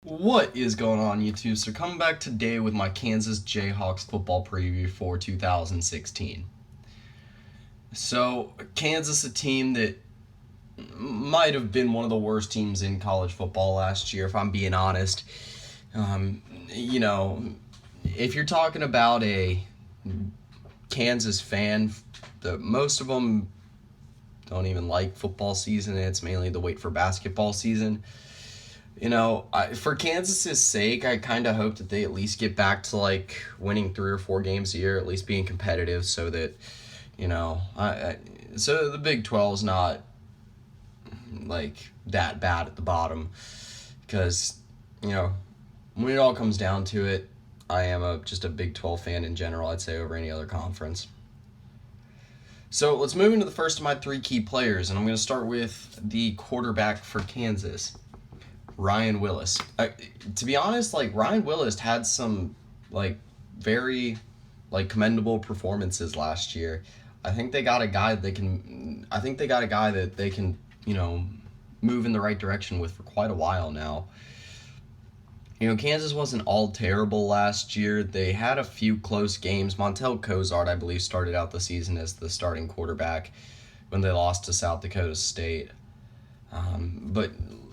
What is going on, YouTube? So coming back today with my Kansas Jayhawks football preview for 2016. So Kansas, a team that might have been one of the worst teams in college football last year, if I'm being honest. Um, you know, if you're talking about a Kansas fan, most of them don't even like football season. It's mainly the wait for basketball season. For Kansas's sake, I kind of hope that they at least get back to like winning 3 or 4 games a year, at least being competitive, so that so the Big 12 is not like that bad at the bottom, because when it all comes down to it, I am just a Big 12 fan in general. I'd say over any other conference. So let's move into the first of my 3 key players, and I'm going to start with the quarterback for Kansas. Ryan Willis. To be honest, Ryan Willis had some very commendable performances last year. I think they got a guy that they can move in the right direction with for quite a while now. Kansas wasn't all terrible last year. They had a few close games. Montel Cozart, I believe, started out the season as the starting quarterback when they lost to South Dakota State. But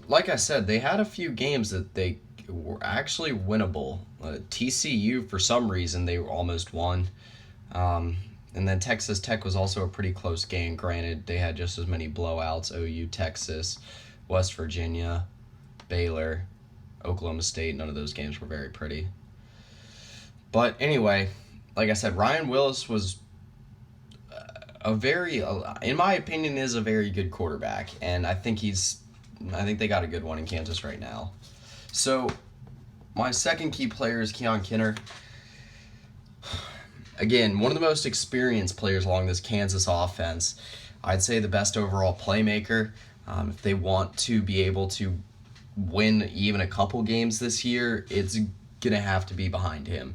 like I said, they had a few games that they were actually winnable. TCU, for some reason, they almost won. And then Texas Tech was also a pretty close game. Granted, they had just as many blowouts. OU, Texas, West Virginia, Baylor, Oklahoma State. None of those games were very pretty. But anyway, like I said, Ryan Willis was in my opinion, is a very good quarterback. And I think they got a good one in Kansas right now. So my second key player is Keon Kinner. Again, one of the most experienced players along this Kansas offense. I'd say the best overall playmaker. If they want to be able to win even a couple games this year, it's going to have to be behind him.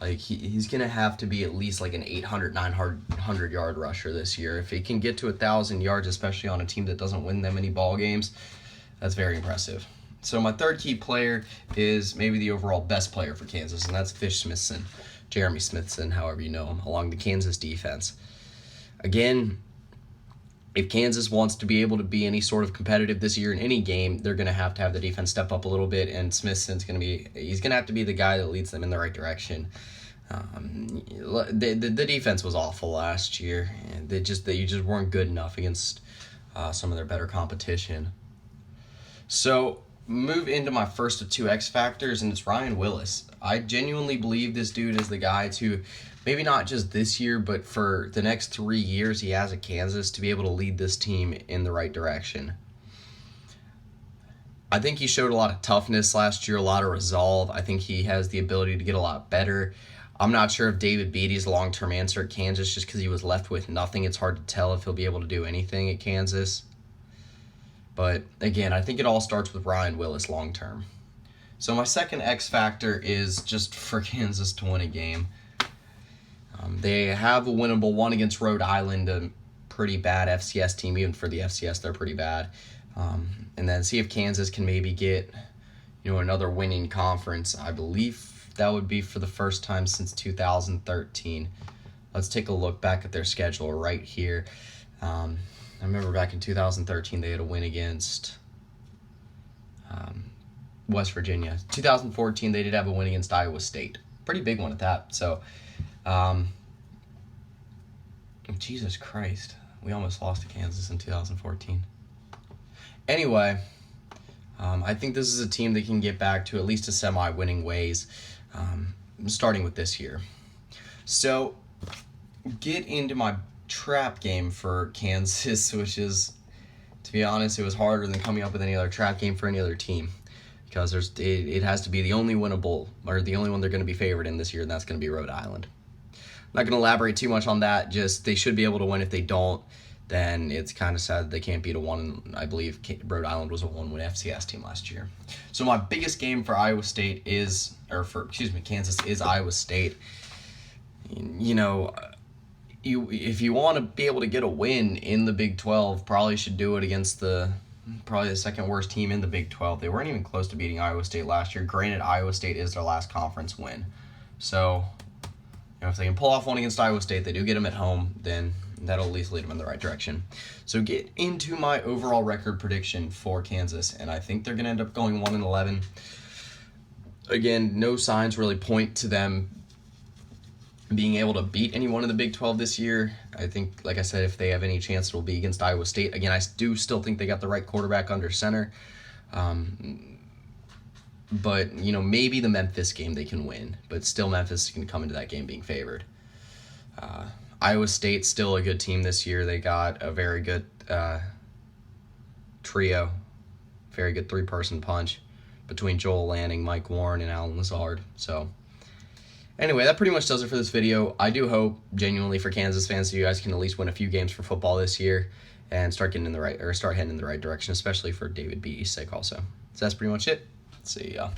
He's going to have to be at least like an 800, 900 yard rusher this year. If he can get to 1,000 yards, especially on a team that doesn't win that many ball games, that's very impressive. So my third key player is maybe the overall best player for Kansas, and that's Smithson, Jeremy Smithson, however you know him, along the Kansas defense. Again, if Kansas wants to be able to be any sort of competitive this year in any game, they're going to have the defense step up a little bit, and Smithson's going to have to be the guy that leads them in the right direction. The defense was awful last year. You just weren't good enough against some of their better competition. So move into my first of 2 X factors, and it's Ryan Willis. I genuinely believe this dude is the guy to, maybe not just this year, but for the next 3 years he has at Kansas, to be able to lead this team in the right direction. I think he showed a lot of toughness last year, a lot of resolve. I think he has the ability to get a lot better. I'm not sure if David Beaty's a long-term answer at Kansas, just because he was left with nothing. It's hard to tell if he'll be able to do anything at Kansas. But again, I think it all starts with Ryan Willis long-term. So my second X factor is just for Kansas to win a game. They have a winnable one against Rhode Island, a pretty bad FCS team. Even for the FCS, they're pretty bad. And then see if Kansas can maybe get another win in conference. I believe that would be for the first time since 2013. Let's take a look back at their schedule right here. I remember back in 2013 they had a win against West Virginia. 2014 they did have a win against Iowa State. Pretty big one at that. So, Jesus Christ. We almost lost to Kansas in 2014. Anyway, I think this is a team that can get back to at least a semi-winning ways, starting with this year. So, get into my trap game for Kansas, which is, to be honest, it was harder than coming up with any other trap game for any other team, because it has to be the only winnable, or the only one they're going to be favored in this year, and that's going to be Rhode Island. I'm not going to elaborate too much on that. Just they should be able to win. If they don't, then it's kind of sad that they can't beat a one. I believe Rhode Island was a 1-win FCS team last year. So my biggest game for Kansas is Iowa State. If you want to be able to get a win in the Big 12, probably should do it against the probably the second worst team in the Big 12. They weren't even close to beating Iowa State last year. Granted, Iowa State is their last conference win. So, if they can pull off one against Iowa State, they do get them at home, then that'll at least lead them in the right direction. So get into my overall record prediction for Kansas, and I think they're going to end up going 1-11. Again, no signs really point to them being able to beat anyone in the Big 12 this year. I think, like I said, if they have any chance, it'll be against Iowa State. Again, I do still think they got the right quarterback under center. But, maybe the Memphis game they can win. But still, Memphis can come into that game being favored. Iowa State's still a good team this year. They got a very good trio, very good three-person punch between Joel Lanning, Mike Warren, and Alan Lazard. So, anyway, that pretty much does it for this video. I do hope, genuinely, for Kansas fans, that you guys can at least win a few games for football this year and start heading in the right direction, especially for David Beaty's sake also. So that's pretty much it. See ya.